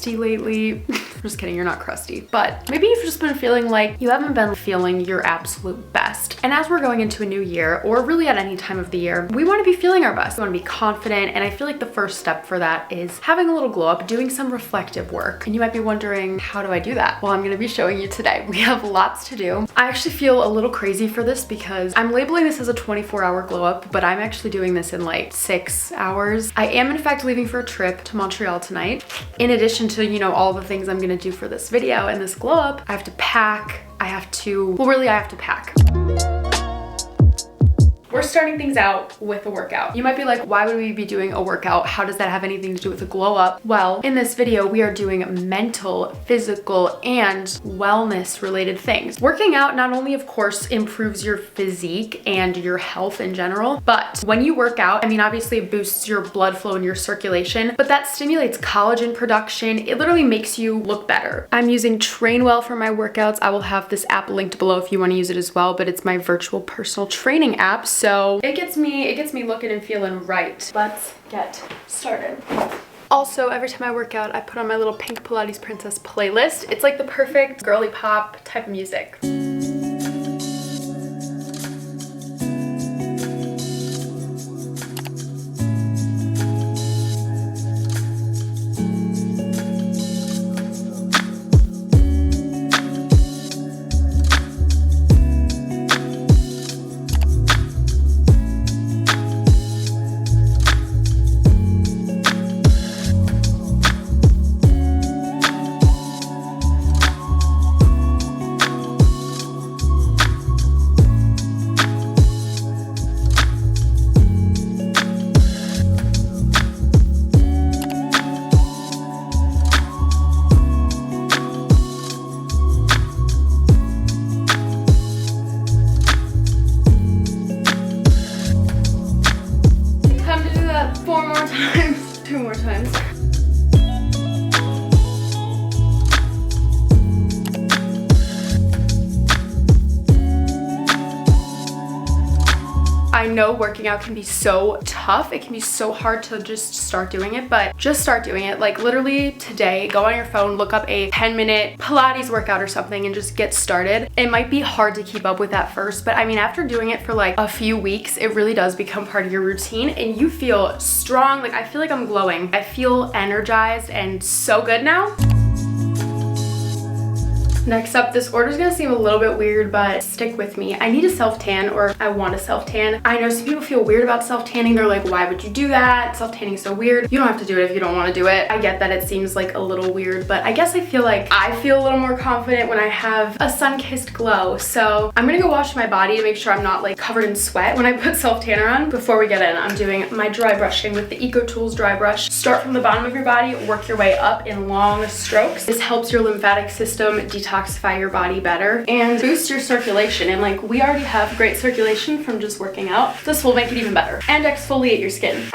crusty lately. Just kidding, you're not crusty. But maybe you've just been feeling like you haven't been feeling your absolute best. And as we're going into a new year, or really at any time of the year, we want to be feeling our best. We want to be confident. And I feel like the first step for that is having a little glow up, doing some reflective work. And you might be wondering, how do I do that? Well, I'm going to be showing you today. We have lots to do. I actually feel a little crazy for this because I'm labeling this as a 24-hour glow up, but I'm actually doing this in like 6 hours. I am in fact leaving for a trip to Montreal tonight. In addition to, you know, all the things I'm going to do for this video and this glow up, I have to pack. I have to pack. We're starting things out with a workout. You might be like, why would we be doing a workout? How does that have anything to do with a glow up? Well, in this video, we are doing mental, physical, and wellness related things. Working out not only, of course, improves your physique and your health in general, but when you work out, I mean, obviously it boosts your blood flow and your circulation, but that stimulates collagen production. It literally makes you look better. I'm using Trainwell for my workouts. I will have this app linked below if you want to use it as well, but it's my virtual personal training app. So it gets me looking and feeling right. Let's get started. Also, every time I work out, I put on my little Pink Pilates Princess playlist. It's like the perfect girly pop type of music. Two more times. I know working out can be so tough. It can be so hard to just start doing it, but just start doing it. Like literally today, go on your phone, look up a 10-minute Pilates workout or something and just get started. It might be hard to keep up with at first, but I mean, after doing it for like a few weeks, it really does become part of your routine and you feel strong. Like I feel like I'm glowing. I feel energized and so good now. Next up, this order is gonna seem a little bit weird, but stick with me. I need a self-tan, or I want a self-tan. I know some people feel weird about self-tanning. They're like, why would you do that? Self-tanning is so weird. You don't have to do it if you don't wanna do it. I get that it seems like a little weird, but I guess I feel like I feel a little more confident when I have a sun-kissed glow. So I'm gonna go wash my body to make sure I'm not like covered in sweat when I put self-tanner on. Before we get in, I'm doing my dry brushing with the EcoTools dry brush. Start from the bottom of your body, work your way up in long strokes. This helps your lymphatic system detoxify your body better and boost your circulation. And like we already have great circulation from just working out. This will make it even better. And exfoliate your skin.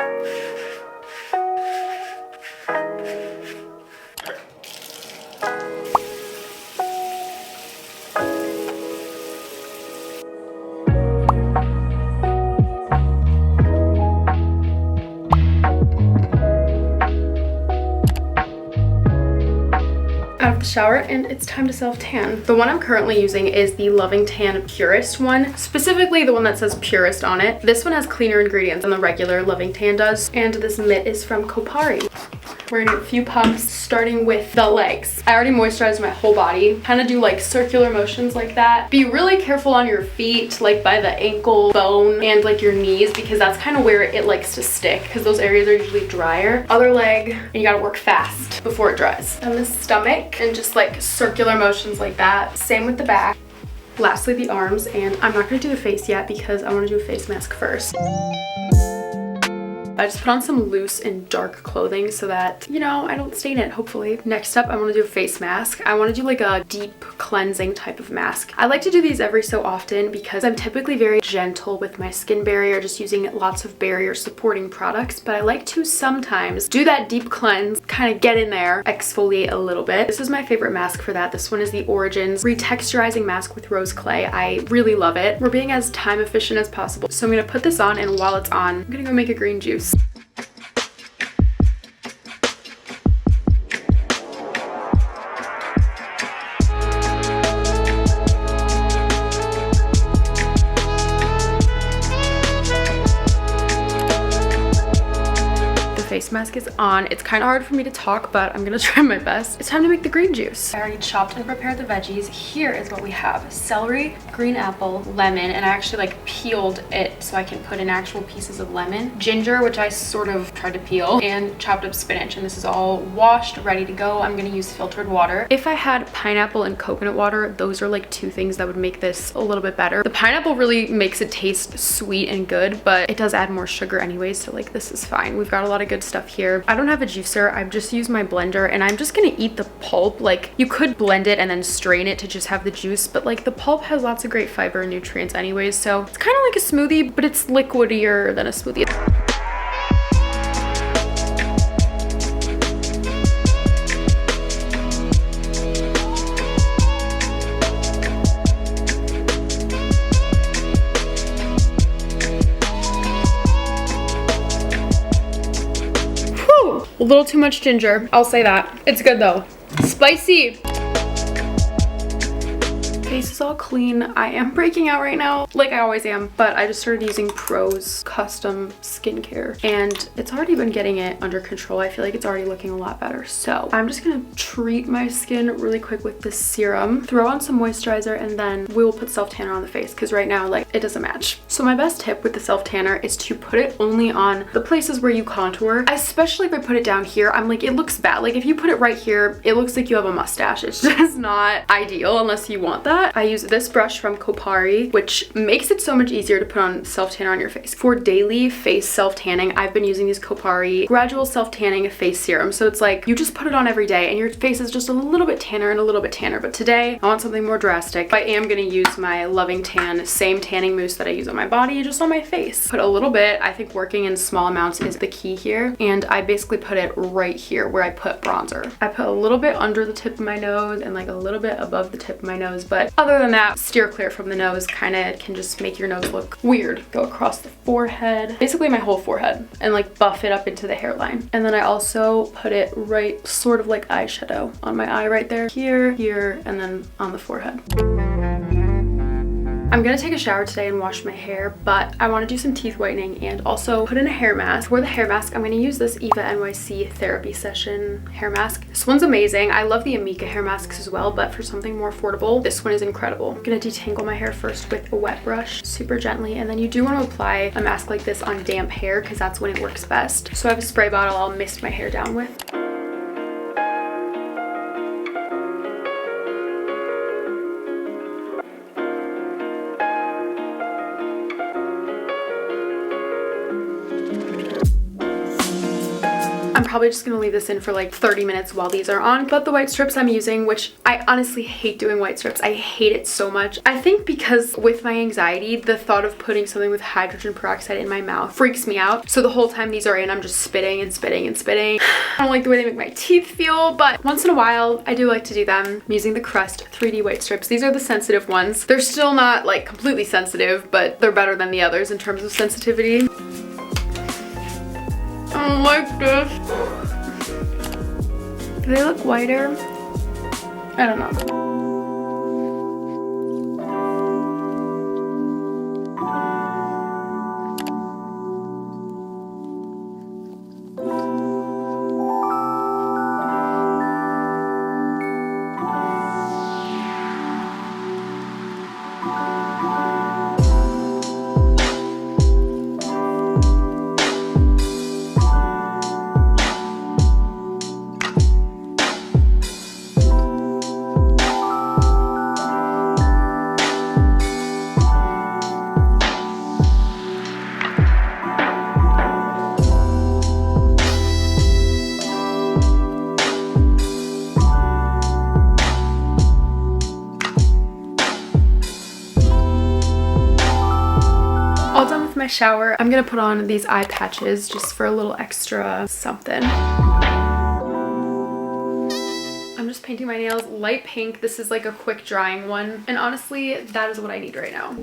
Out of the shower and it's time to self-tan. The one I'm currently using is the Loving Tan Purist one, specifically the one that says Purist on it. This one has cleaner ingredients than the regular Loving Tan does, and this mitt is from Kopari. We're gonna do a few pumps, starting with the legs. I already moisturized my whole body. Kind of do like circular motions like that. Be really careful on your feet, like by the ankle bone and like your knees, because that's kind of where it likes to stick, because those areas are usually drier. Other leg, and you gotta work fast before it dries. And the stomach, and just like circular motions like that. Same with the back. Lastly, the arms, and I'm not gonna do the face yet because I wanna do a face mask first. I just put on some loose and dark clothing so that, you know, I don't stain it, hopefully. Next up, I want to do a face mask. I want to do like a deep cleansing type of mask. I like to do these every so often because I'm typically very gentle with my skin barrier, just using lots of barrier supporting products, but I like to sometimes do that deep cleanse, kind of get in there, exfoliate a little bit. This is my favorite mask for that. This one is the Origins Retexturizing Mask with Rose Clay. I really love it. We're being as time efficient as possible. So I'm gonna put this on, and while it's on, I'm gonna go make a green juice. face mask is on. It's kind of hard for me to talk, but I'm gonna try my best. It's time to make the green juice. I already chopped and prepared the veggies. Here is what we have: celery, green apple, lemon, and I actually like peeled it so I can put in actual pieces of lemon, ginger, which I sort of tried to peel, and chopped up spinach. And this is all washed, ready to go. I'm gonna use filtered water. If I had pineapple and coconut water, those are like two things that would make this a little bit better. The pineapple really makes it taste sweet and good, but it does add more sugar anyways, so like this is fine. We've got a lot of good stuff here. I don't have a juicer. I've just used my blender, and I'm just gonna eat the pulp. Like, you could blend it and then strain it to just have the juice, but like the pulp has lots of great fiber and nutrients anyways, so it's kind of like a smoothie, but it's liquidier than a smoothie. A little too much ginger, I'll say that. It's good though. Spicy. Face is all clean. I am breaking out right now, like I always am, but I just started using Pro's custom skincare, and it's already been getting it under control. I feel like it's already looking a lot better. So I'm just gonna treat my skin really quick with this serum, throw on some moisturizer, and then we will put self-tanner on the face, because right now, like, it doesn't match. So my best tip with the self-tanner is to put it only on the places where you contour, especially if I put it down here. I'm like, it looks bad. Like, if you put it right here, it looks like you have a mustache. It's just not ideal unless you want that. I use this brush from Kopari, which makes it so much easier to put on self-tanner on your face. For daily face self-tanning, I've been using these Kopari gradual self-tanning face serum. So it's like, you just put it on every day and your face is just a little bit tanner and a little bit tanner. But today, I want something more drastic. I am gonna use my Loving Tan same tanning mousse that I use on my body, just on my face. Put a little bit. I think working in small amounts is the key here. And I basically put it right here where I put bronzer. I put a little bit under the tip of my nose and like a little bit above the tip of my nose, but other than that, steer clear from the nose. Kind of can just make your nose look weird. Go across the forehead, basically my whole forehead, and like buff it up into the hairline. And then I also put it right, sort of like eyeshadow on my eye right there, here, here, and then on the forehead. I'm gonna take a shower today and wash my hair, but I want to do some teeth whitening and also put in a hair mask. For the hair mask, I'm gonna use this Eva NYC therapy session hair mask. This one's amazing. I love the Amika hair masks as well, but for something more affordable, this one is incredible. I'm gonna detangle my hair first with a wet brush, super gently, and then you do want to apply a mask like this on damp hair because that's when it works best. So I have a spray bottle I'll mist my hair down with. I'm probably just gonna leave this in for like 30 minutes while these are on. But the white strips I'm using, which I honestly hate doing white strips. I hate it so much. I think because with my anxiety, the thought of putting something with hydrogen peroxide in my mouth freaks me out. So the whole time these are in, I'm just spitting and spitting and spitting. I don't like the way they make my teeth feel, but once in a while, I do like to do them. I'm using the Crest 3D white strips. These are the sensitive ones. They're still not like completely sensitive, but they're better than the others in terms of sensitivity. I don't like this. Do they look whiter? I don't know. My shower, I'm gonna put on these eye patches just for a little extra something. I'm just painting my nails light pink. This is like a quick drying one, and honestly that is what I need right now.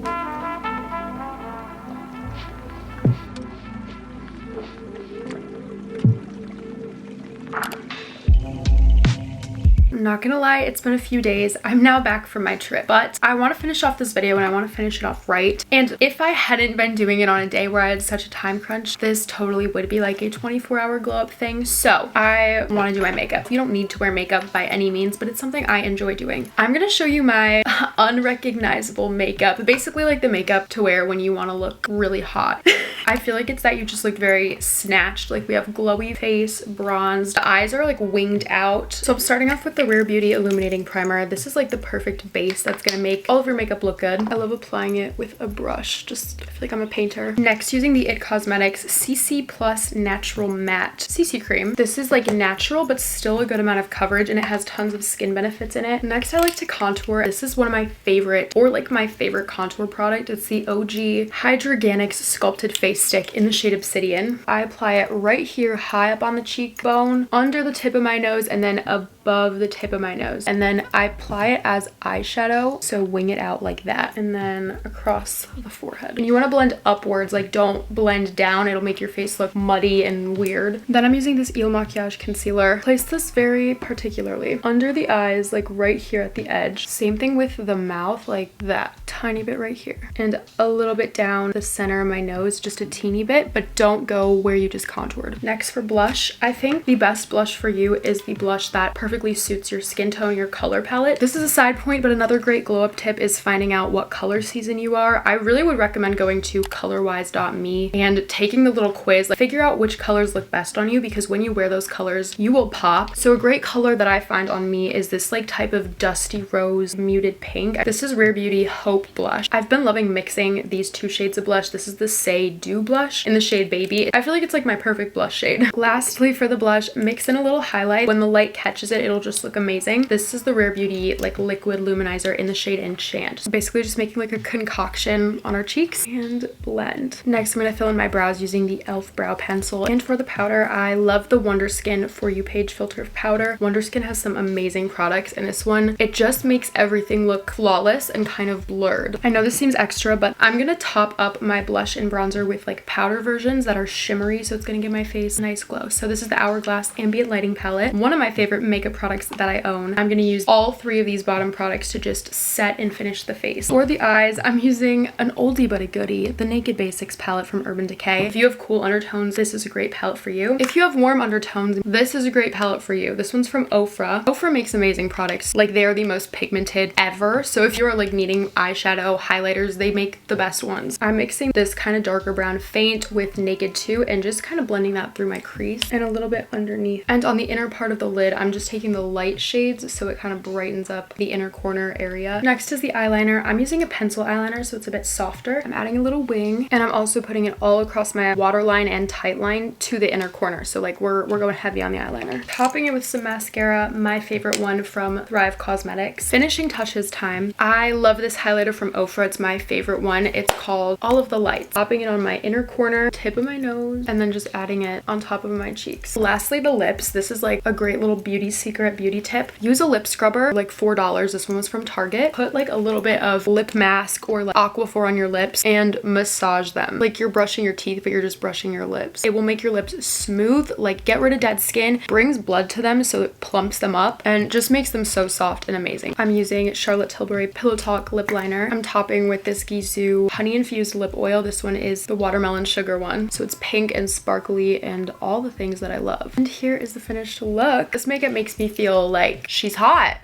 not gonna lie, it's been a few days. I'm now back from my trip, but I want to finish off this video and I want to finish it off right. And if I hadn't been doing it on a day where I had such a time crunch, this totally would be like a 24-hour glow up thing. So I want to do my makeup. You don't need to wear makeup by any means, but it's something I enjoy doing. I'm gonna show you my unrecognizable makeup, basically like the makeup to wear when you want to look really hot. I feel like it's that you just look very snatched. Like we have glowy face, bronzed, the eyes are like winged out. So I'm starting off with the Rare Beauty Illuminating Primer. This is like the perfect base that's gonna make all of your makeup look good. I love applying it with a brush. Just, I feel like I'm a painter. Next, using the It Cosmetics CC Plus Natural Matte CC Cream. This is like natural, but still a good amount of coverage, and it has tons of skin benefits in it. Next, I like to contour. This is one of my favorite, or like my favorite contour product. It's the OG Hydroganics Sculpted Face Stick in the shade Obsidian. I apply it right here, high up on the cheekbone, under the tip of my nose, and then above the tip of my nose. And then I apply it as eyeshadow, so wing it out like that, and then across the forehead. And you want to blend upwards, like don't blend down. It'll make your face look muddy and weird. Then I'm using this Il Makiage concealer. Place this very particularly under the eyes, like right here at the edge. Same thing with the mouth, like that tiny bit right here, and a little bit down the center of my nose, just a teeny bit, but don't go where you just contoured. Next, for blush, I think the best blush for you is the blush that perfectly suits your skin tone, your color palette. This is a side point, but another great glow up tip is finding out what color season you are. I really would recommend going to colorwise.me and taking the little quiz, like figure out which colors look best on you, because when you wear those colors, you will pop. So a great color that I find on me is this like type of dusty rose muted pink. This is Rare Beauty Hope blush. I've been loving mixing these two shades of blush. This is the Say Do blush in the shade Baby. I feel like it's like my perfect blush shade. Lastly, for the blush, mix in a little highlight. When the light catches it, it'll just look amazing. This is the Rare Beauty like liquid luminizer in the shade Enchant. So basically just making like a concoction on our cheeks and blend. Next, I'm gonna fill in my brows using the e.l.f. brow pencil. And for the powder, I love the Wonder Skin For You Page Filter Powder. Wonder Skin has some amazing products, and this one, it just makes everything look flawless and kind of blurred. I know this seems extra, but I'm gonna top up my blush and bronzer with like powder versions that are shimmery, so it's gonna give my face a nice glow. So this is the Hourglass Ambient Lighting Palette, one of my favorite makeup products that I own. I'm gonna use all three of these bottom products to just set and finish the face. For the eyes, I'm using an oldie but a goodie, the Naked Basics palette from Urban Decay. If you have cool undertones, this is a great palette for you. If you have warm undertones, this is a great palette for you. This one's from Ofra. Ofra makes amazing products. Like, they are the most pigmented ever. So if you're like needing eyeshadow, highlighters, they make the best ones. I'm mixing this kind of darker brown faint with Naked 2 and just kind of blending that through my crease and a little bit underneath. And on the inner part of the lid, I'm just taking the light shades so it kind of brightens up the inner corner area. Next is the eyeliner. I'm using a pencil eyeliner, so it's a bit softer. I'm adding a little wing, and I'm also putting it all across my waterline and tight line to the inner corner. So like we're going heavy on the eyeliner. Topping it with some mascara, my favorite one from Thrive Cosmetics. Finishing touches time. I love this highlighter from Ofra. It's my favorite one. It's called All of the Lights. Topping it on my inner corner, tip of my nose, and then just adding it on top of my cheeks. Lastly, the lips. This is like a great little beauty secret beauty tip. Use a lip scrubber, like $4. This one was from Target. Put like a little bit of lip mask or like Aquaphor on your lips and massage them. Like you're brushing your teeth, but you're just brushing your lips. It will make your lips smooth, like get rid of dead skin, brings blood to them so it plumps them up, and just makes them so soft and amazing. I'm using Charlotte Tilbury Pillow Talk lip liner. I'm topping with this Gisou honey infused lip oil. This one is the watermelon sugar one. So it's pink and sparkly and all the things that I love. And here is the finished look. This makeup makes me feel like she's hot.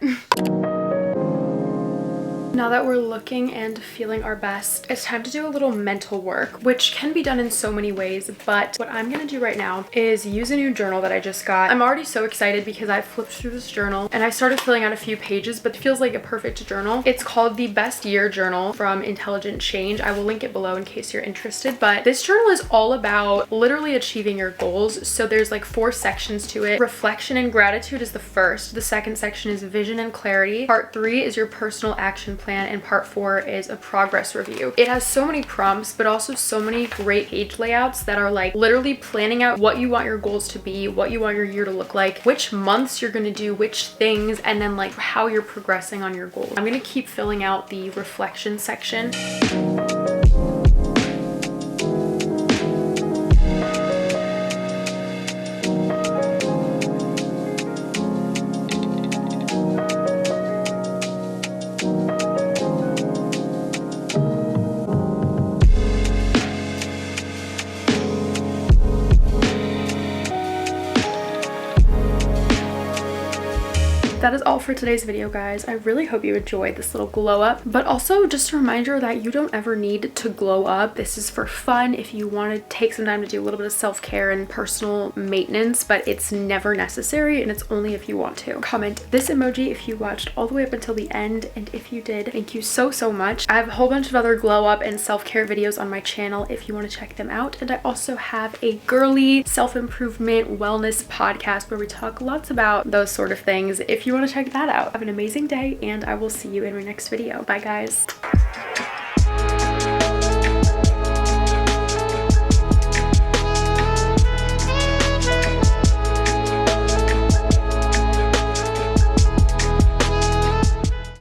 Now that we're looking and feeling our best, it's time to do a little mental work, which can be done in so many ways, but what I'm gonna do right now is use a new journal that I just got. I'm already so excited because I flipped through this journal and I started filling out a few pages, but it feels like a perfect journal. It's called the Best Year Journal from Intelligent Change. I will link it below in case you're interested, but this journal is all about literally achieving your goals. So there's like 4 sections to it. Reflection and gratitude is the first. The second section is vision and clarity. Part 3 is your personal action plan, and part 4 is a progress review. It has so many prompts, but also so many great page layouts that are like literally planning out what you want your goals to be, what you want your year to look like, which months you're gonna do which things, and then like how you're progressing on your goals. I'm gonna keep filling out the reflection section. that is all for today's video, guys. I really hope you enjoyed this little glow up, but also just a reminder that you don't ever need to glow up. This is for fun if you want to take some time to do a little bit of self-care and personal maintenance, but it's never necessary and it's only if you want to. Comment this emoji if you watched all the way up until the end, and if you did, thank you so much. I have a whole bunch of other glow up and self-care videos on my channel if you want to check them out, and I also have a girly self-improvement wellness podcast where we talk lots about those sort of things if you want to check that out. Have an amazing day, and I will see you in my next video. Bye, guys.